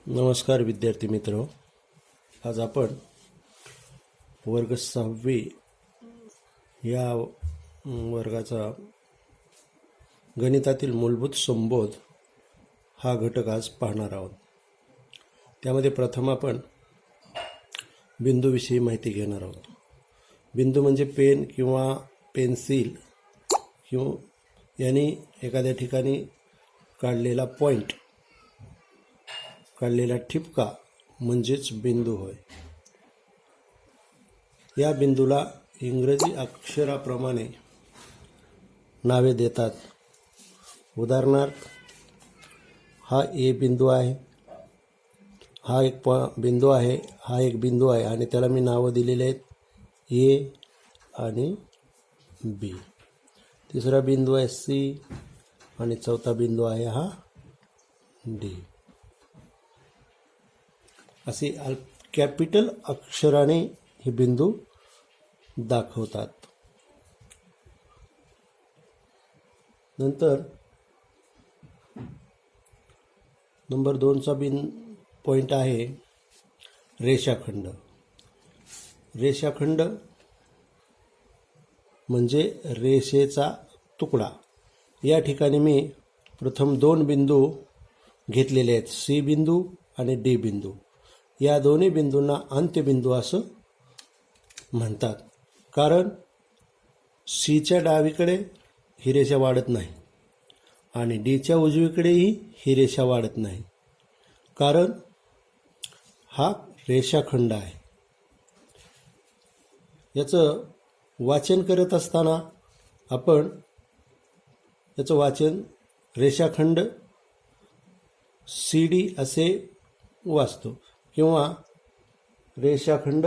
नमस्कार विद्यार्थी मित्र, आज आपण वर्ग 6वी या वर्गाचा गणितातील मूलभूत संबोध हा घटक आज पाहणार आहोत. त्यामध्ये प्रथम आपण बिंदूविषयी माहिती घेणार आहोत. बिंदू म्हणजे पेन किंवा पेन्सिल किंवा यांनी एखाद्या ठिकाणी काढलेला पॉईंट, काढलेला ठिपका म्हणजेच बिंदू होय. या बिंदूला इंग्रजी अक्षराप्रमाणे नावे देतात. उदाहरणार्थ, हा ए बिंदू आहे, हा एक बिंदू आहे, हा एक बिंदू आहे आणि त्याला मी नावं दिलेली आहेत ए आणि बी. तिसरा बिंदू आहे सी आणि चौथा बिंदू आहे हा डी. असे कॅपिटल अक्षराने हे बिंदू दाखवतात. नंतर नंबर 2चा पॉईंट आहे रेषाखंड. रेषाखंड म्हणजे रेषेचा तुकडा. या ठिकाणी मी प्रथम 2 बिंदू घेतलेले आहेत, सी बिंदू आणि डी बिंदू. या दोन्ही बिंदूंना अंत्यबिंदू असं म्हणतात, कारण सीच्या डावीकडे ही रेषा वाढत नाही आणि डीच्या उजवीकडेही ही रेषा वाढत नाही, कारण हा रेषाखंड आहे. याचं वाचन करत असताना आपण याचं वाचन रेषाखंड सी डी असे वाचतो किंवा रेषाखंड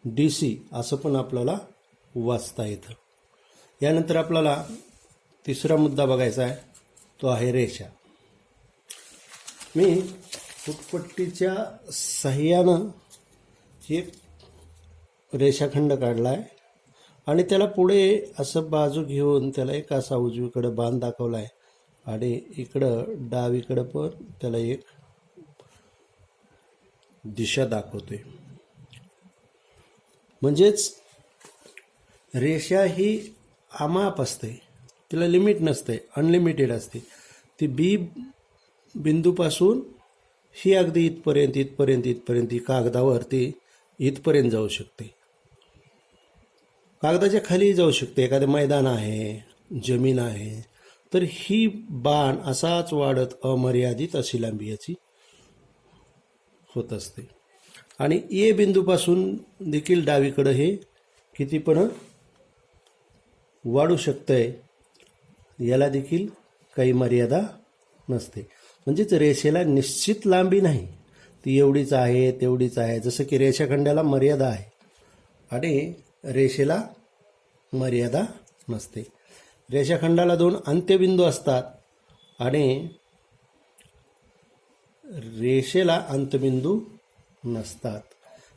डी सी असं पण आपल्याला वाचता येतं. यानंतर आपल्याला तिसरा मुद्दा बघायचा आहे, तो आहे रेषा. मी फुटपट्टीच्या साह्यानं एक रेषाखंड काढला आहे आणि त्याला पुढे असं बाजू घेऊन त्याला एक असा उजवीकडं बाण दाखवला आहे आणि इकडं डावीकडं पण त्याला एक दिशा दाखवते. म्हणजेच रेषा ही अमाप असते, तिला लिमिट नसते, अनलिमिटेड असते. ती बी बिंदूपासून ही अगदी इथपर्यंत इथपर्यंत इथपर्यंत ही कागदावर ती इथपर्यंत जाऊ शकते, कागदाच्या खाली जाऊ शकते. एखादे मैदान आहे, जमीन आहे, तर ही बाण असाच वाढत अमर्यादित अशी लांबी याची होत असते. आणि ए बिंदूपासून देखील डावीकडं हे किती पण वाढू शकतंय, याला देखील काही मर्यादा नसते. म्हणजेच रेषेला निश्चित लांबी नाही, ती एवढीच आहे तेवढीच आहे. जसं की रेषाखंडाला मर्यादा आहे आणि रेषेला मर्यादा नसते. रेषाखंडाला 2 अंत्यबिंदू असतात आणि रेषेला अंतबिंदू नसतात.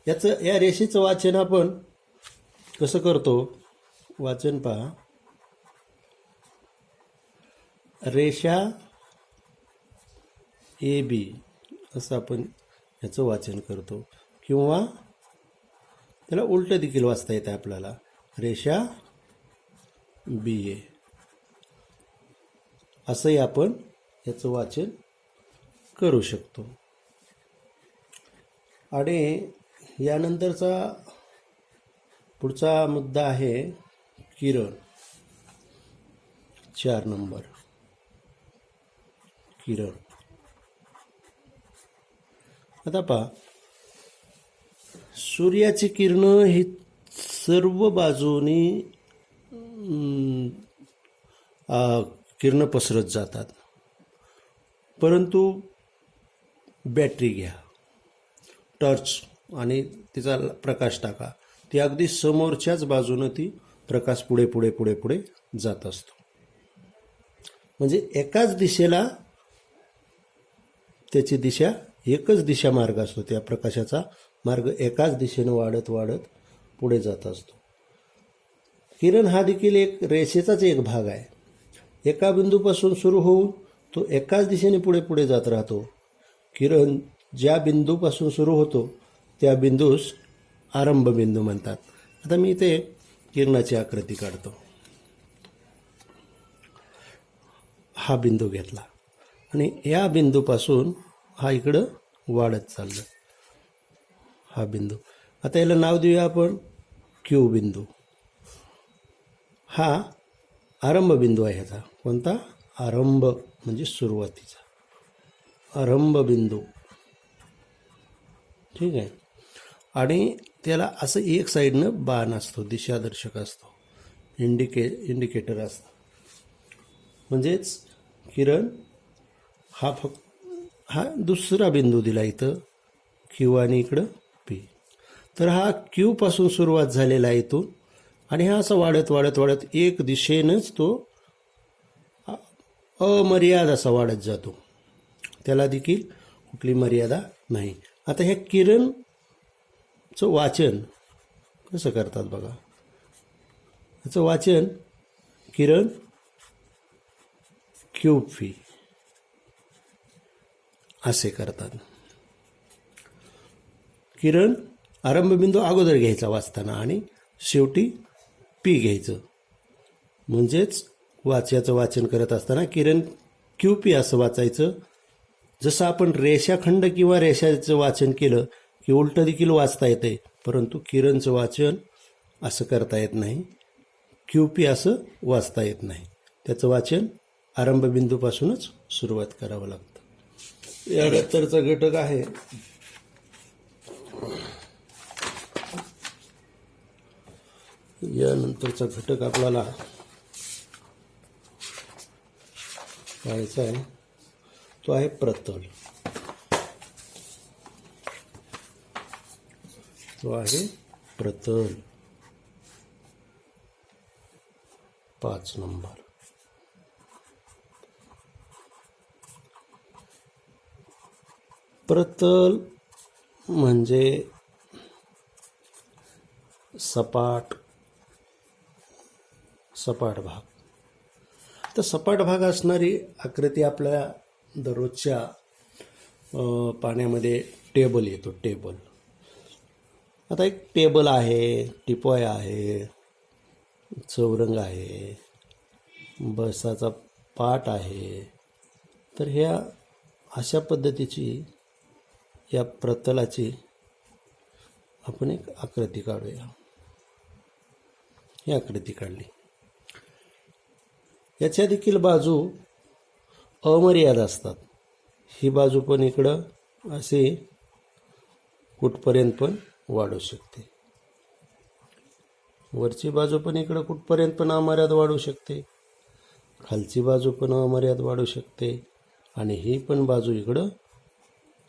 या रेषेचं वाचन आपण कसं करतो, वाचन पहा. रेषा ए बी असं आपण याचं वाचन करतो किंवा त्याला उलटं देखील वाचता येतं आपल्याला, रेषा बी ए असंही आपण याचं वाचन करू शकतो. आणि यानंतरचा पुढचा मुद्दा आहे किरण. 4 नंबर किरण. आता पहा, सूर्याची किरणं ही सर्व बाजूनी किरणं पसरत जातात. परंतु बॅटरी घ्या, टॉर्च, आणि तिचा प्रकाश टाका, ती अगदी समोरच्याच बाजूनं ती प्रकाश पुढे पुढे पुढे पुढे जात असतो. म्हणजे एकाच दिशेला त्याची दिशा, एकच दिशा मार्ग असतो. त्या प्रकाशाचा मार्ग एकाच दिशेनं वाढत वाढत पुढे जात असतो. किरण हा देखील एक रेषेचाच एक भाग आहे. एका बिंदूपासून सुरू होऊन तो एकाच दिशेने पुढे पुढे जात राहतो. किरण ज्या बिंदूपासून सुरू होतो त्या बिंदूस आरंभ बिंदू म्हणतात. आता मी इथे किरणाची आकृती काढतो. हा बिंदू घेतला आणि या बिंदूपासून हा इकडं वाढत चाललं. हा बिंदू, आता याला नाव देऊया आपण क्यू बिंदू. हा आरंभ बिंदू आहे ह्याचा. कोणता? आरंभ म्हणजे सुरुवातीचा आरंभ बिंदू. ठीक आहे. आणि त्याला असं एक साईडनं बाण असतो, दिशादर्शक असतो, इंडिकेटर असतं. म्हणजेच किरण हा दुसरा बिंदू दिला इथं क्यू आणि इकडं पी. तर हा क्यू पासून सुरुवात झालेला आहे इथून आणि हा असा वाढत वाढत वाढत एक दिशेनंच तो अमर्याद असा वाढत जातो. त्याला देखील कुठली मर्यादा नाही. आता ह्या किरणचं वाचन कसं करतात बघा. ह्याचं वाचन किरण क्यू पी असे करतात. किरण आरंभबिंदू अगोदर घ्यायचा वाचताना आणि शेवटी पी घ्यायचं. म्हणजेच वाच्याचं वाचन करत असताना किरण क्यू पी असं वाचायचं. जसं आपण रेषाखंड किंवा रेषाचं वाचन केलं की उलटं देखील वाचता येते, परंतु किरणचं वाचन असं करता येत नाही, क्यू पी असं वाचता येत नाही. त्याचं वाचन आरंभबिंदूपासूनच सुरुवात करावं लागतं. यानंतरचा घटक आहे आपल्याला पाहायचा आहे, तो आहे प्रतल. प्रतल 5 नंबर. प्रतल म्हणजे सपाट भाग. तर सपाट भाग असणारी आकृती आपल्या दररोजच्या पाण्यामध्ये टेबल येतो. टेबल, आता एक टेबल आहे, टिपॉय आहे, चौरंग आहे, बसाचा पाट आहे. तर ह्या अशा पद्धतीची या प्रतलाची आपण एक आकृती काढूया. ही आकृती काढली. याच्या देखील बाजू अमर्याद असतात. ही बाजू पण इकडं असे कुठपर्यंत पण वाढू शकते. वरची बाजू पण इकडं कुठपर्यंत पण अमर्याद वाढू शकते. खालची बाजू पण अमर्याद वाढू शकते आणि ही पण बाजू इकडं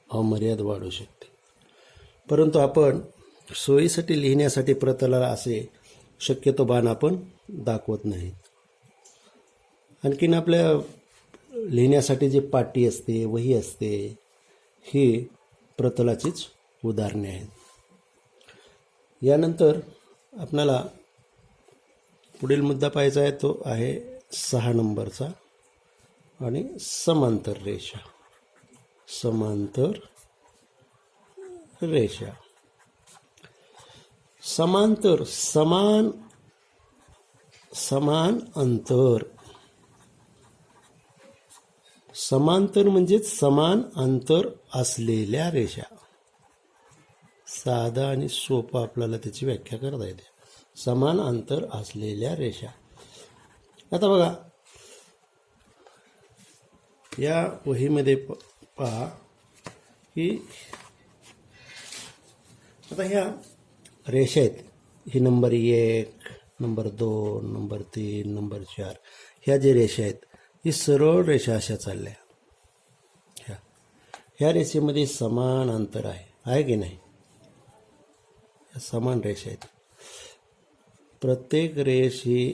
अमर्याद वाढू शकते. परंतु आपण सोयीसाठी लिहिण्यासाठी प्रतलाला असे शक्यतो बाण आपण दाखवत नाहीत. आणखीन आपल्या लिहिण्यासाठी जी पाटी असते, वही असते, ही प्रतलाचीच उदाहरणे आहेत. यानंतर आपल्याला पुढील मुद्दा पाहायचा आहे, तो आहे 6 नंबरचा आणि समांतर रेषा. समांतर रेषा. समांतर, समान अंतर. समांतर म्हणजेच समान अंतर असलेल्या रेषा. साधा आणि सोपा आपल्याला त्याची व्याख्या करता येते. समान अंतर असलेल्या रेषा. आता बघा या वहीमध्ये पहा की आता ह्या रेषा आहेत. ही नंबर 1, नंबर 2, नंबर 3, नंबर 4, ह्या जे रेषा आहेत ही सरळ रेषा अशा चालल्या. ह्या रेषेमध्ये समान अंतर आहे की नाही? समान रेषा आहेत. प्रत्येक रेष ही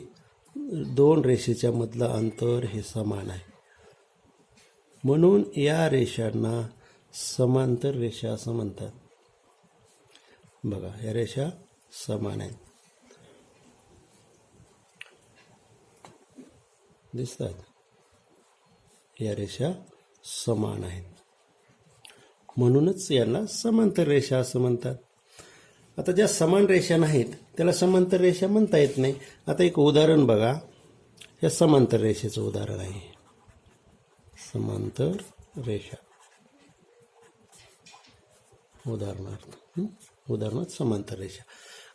2 रेषेच्या मधलं अंतर हे समान आहे. म्हणून या रेषांना समांतर रेषा असं म्हणतात. बघा या रेषा समान आहेत, दिसतात. या रेषा समान आहेत. म्हणूनच यांना समांतर रेषा असं म्हणतात. आता ज्या समान रेषा नाहीत त्याला समांतर रेषा म्हणता येत नाही. आता एक उदाहरण बघा, या समांतर रेषेचं उदाहरण आहे. समांतर रेषा उदाहरणार्थ समांतर रेषा.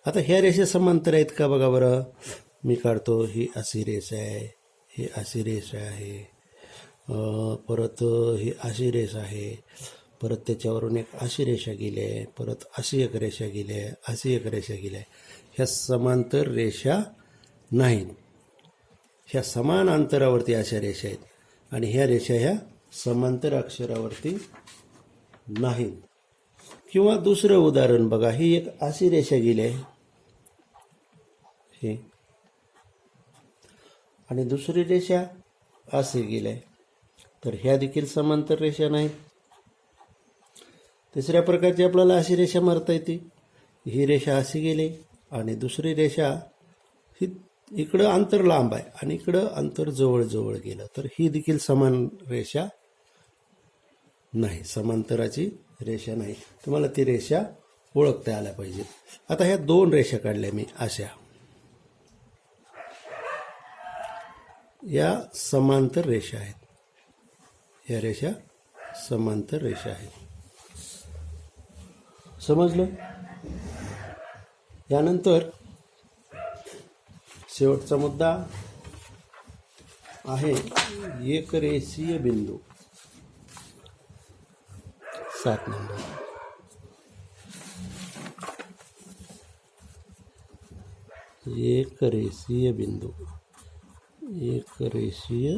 आता ह्या रेषा समांतर आहेत का बघा बरं. मी काढतो, ही अशी रेषा आहे, ही अशी रेषा आहे, परत ही अशी रेषा आहे, परत त्याच्यावरून एक अशी रेषा गेली आहे, परत अशी एक रेषा गेली आहे, अशी एक रेषा गेली आहे. ह्या समांतर रेषा नाहीत. ह्या समान अंतरावरती अशा रेषा आहेत आणि ह्या रेषा ह्या समांतर अक्षरावरती नाहीत. किंवा दुसरं उदाहरण बघा, ही एक अशी रेषा गेली आहे हे, आणि दुसरी रेषा असे गेली आहे, तर ह्या देखील समांतर रेषा नाहीत. तिसऱ्या प्रकारची आपल्याला अशी रेषा मारता येते. ही रेषा अशी गेली आणि दुसरी रेषा ही इकडं अंतर लांब आहे आणि इकडं अंतर जवळ गेलं, तर ही देखील समान रेषा नाही, समांतराची रेषा नाही. तुम्हाला ती रेषा ओळखता आल्या पाहिजेत. आता ह्या दोन रेषा काढल्या मी अशा, या समांतर रेषा आहेत. या रेषा समांतर रेषा आहेत. समजलं. यानंतर शेवटचा मुद्दा आहे एकरेषीय बिंदू. 7 नंबर. एकरेषीय बिंदू. एकरेषीय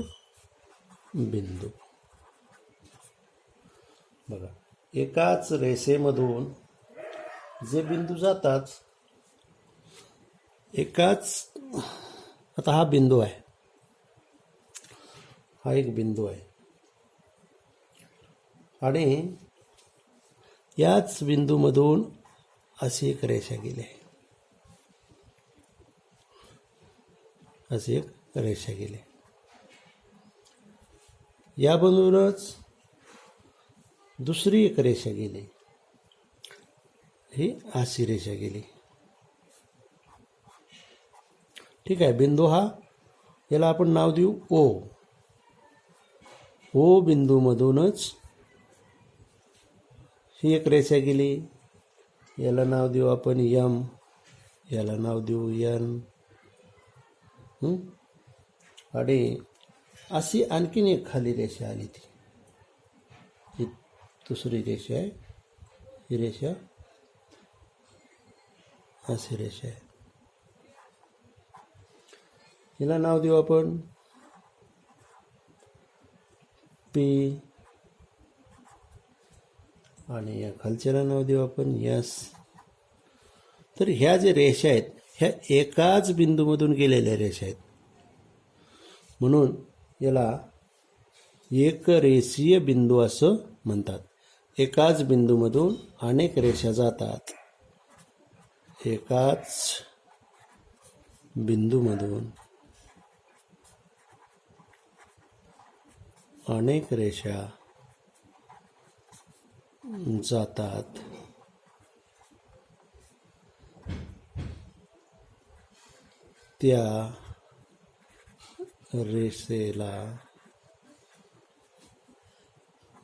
बिंदू बघा, एकाच रेषेमधून जे बिंदू जातात, आता हा बिंदू आहे, हा एक बिंदू आहे आणि याच बिंदूमधून अशी एक रेषा गेली आहे, अशी एक रेषा गेली. यामधूनच दुसरी एक रेषा गेली, ही अशी रेषा गेली. ठीक आहे. बिंदू हा, याला आपण नाव देऊ ओ. ओ बिंदूमधूनच ही एक रेषा गेली, याला नाव देऊ आपण यम, याला नाव देऊ एन. आणि अशी आणखीन एक खाली रेषा आली, ती दुसरी रेषा आहे. ही रेषा अशी रेषा आहे, हिला नाव देऊ आपण पी, आणि या खालच्याला नाव देऊ आपण यस. तर ह्या जे रेषा आहेत ह्या एकाच बिंदूमधून गेलेल्या रेषा आहेत, म्हणून याला एकरेषीय बिंदू असं म्हणतात. एकाच बिंदूमधून अनेक रेषा जातात. एकाच बिंदूमधून अनेक रेषा जातात. त्या रेषेला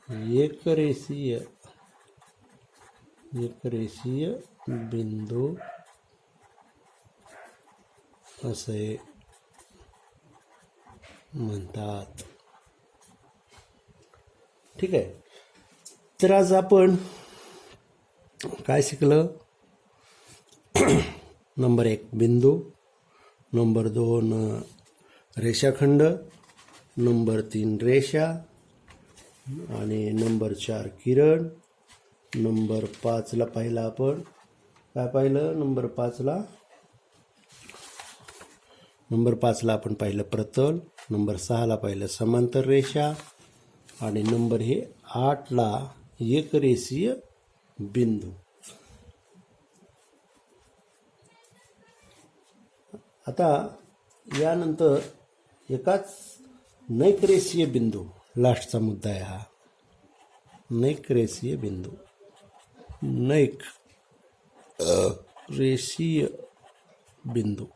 एकरेषीय बिंदू असे म्हणतात. ठीक आहे. तर आज आपण काय शिकलं? नंबर 1 बिंदू, नंबर 2 रेषाखंड, नंबर 3 रेषा, आणि नंबर 4 किरण. नंबर 5ला पाहिलं आपण काय पाहिलं? नंबर 5ला आपण पाहिलं प्रतल. नंबर 6ला पाहिलं समांतर रेषा, आणि नंबर 8ला एकरेषीय बिंदू. आता यानंतर एकाच नैकरेषीय बिंदू, लास्टचा मुद्दा आहे हा. नैकरेषीय बिंदू. नैक रेषीय बिंदू.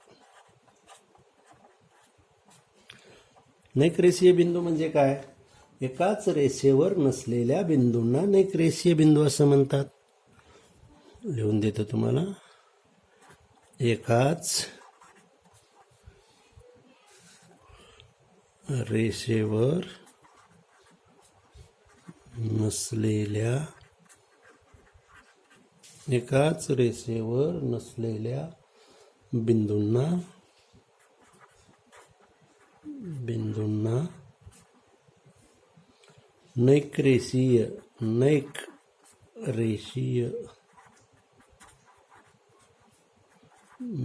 नैकरेषीय बिंदू म्हणजे काय? एकाच रेषेवर नसलेल्या बिंदूंना नैकरेषीय बिंदू असं म्हणतात. लिहून देतो तुम्हाला. एकाच रेषेवर नसलेल्या बिंदूंना नैकरेषीय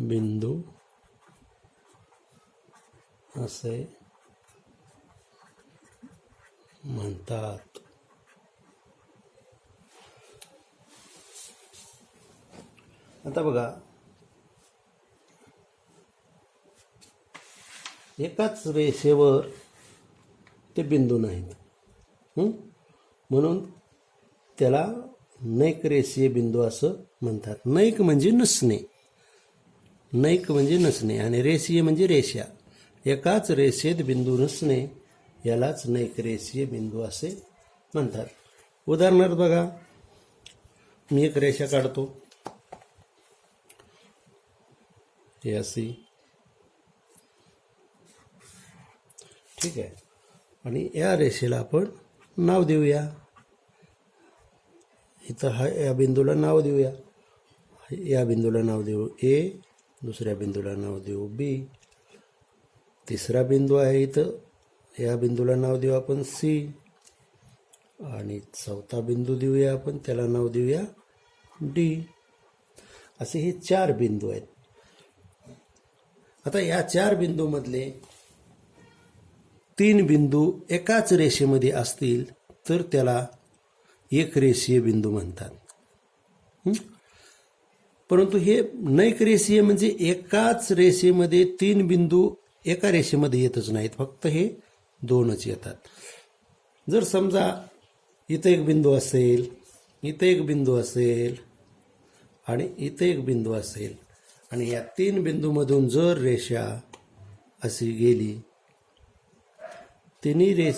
बिंदू असे म्हणतात. आता बघा, एकाच रेषेवर ते बिंदू नाहीत, म्हणून त्याला नैकरेषीय बिंदू असं म्हणतात. नैक म्हणजे नसणे आणि रेषीय म्हणजे रेषा. एकाच रेषेत बिंदू नसणे यालाच नैकरेषीय बिंदू असे म्हणतात. उदाहरणार्थ बघा, मी एक रेषा काढतो, हे अशी, ठीक आहे. आणि या रेषेला आपण नाव देऊया. इथं या बिंदूला नाव देऊया. या बिंदूला नाव देऊ ए, दुसऱ्या बिंदूला नाव देऊ बी, तिसरा बिंदू आहे इथं, या बिंदूला नाव देऊ आपण सी, आणि चौथा बिंदू देऊया आपण, त्याला नाव देऊया डी. असे हे 4 बिंदू आहेत. आता या 4 बिंदूमधले 3 बिंदू एकाच रेषेमध्ये असतील तर त्याला एकरेषीय बिंदू म्हणतात. परंतु हे नैकरेषीय म्हणजे एकाच रेषेमध्ये 3 बिंदू एका रेषेमध्ये येतच नाहीत, फक्त हे 2च येतात. जर समजा इथं एक बिंदू असेल, इथं एक बिंदू असेल आणि इथं एक बिंदू असेल, आणि या 3 बिंदूमधून जर रेषा अशी गेली, तिन्ही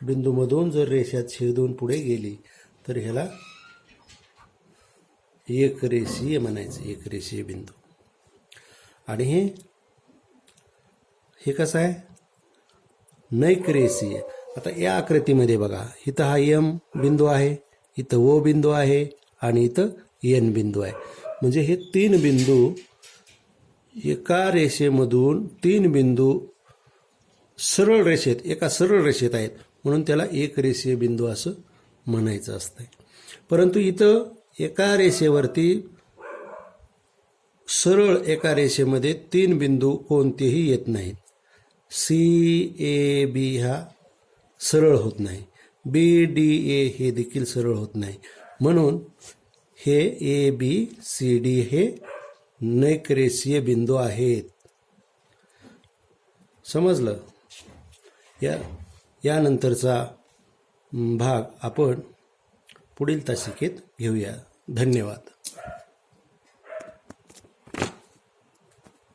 बिंदूमधून जर रेषा छेदून पुढे गेली तर ह्याला एकरेषीय म्हणायचं, एकरेषीय बिंदू. आणि हे कसं आहे? नैकरेषीय. आता या आकृतीमध्ये बघा, इथं हा एम बिंदू आहे, इथं ओ बिंदू आहे आणि इथं एन बिंदू आहे. म्हणजे हे 3 बिंदू एका रेषेमधून 3 बिंदू एका सरळ रेषेत आहेत, म्हणून त्याला एकरेषीय बिंदू असं म्हणायचं असतंय. परंतु इथं एका रेषेवरती सरळ एका रेषेमध्ये 3 बिंदू कोणतेही येत नाहीत. सी ए बी हा सरळ होत नाही, बी डी ए हे देखील सरळ होत नाही, म्हणून हे ए बी सी डी हे नैकरेषीय बिंदू आहेत. समजलं? यानंतरचा भाग आपण पुढील तासिकेत घेऊया. धन्यवाद.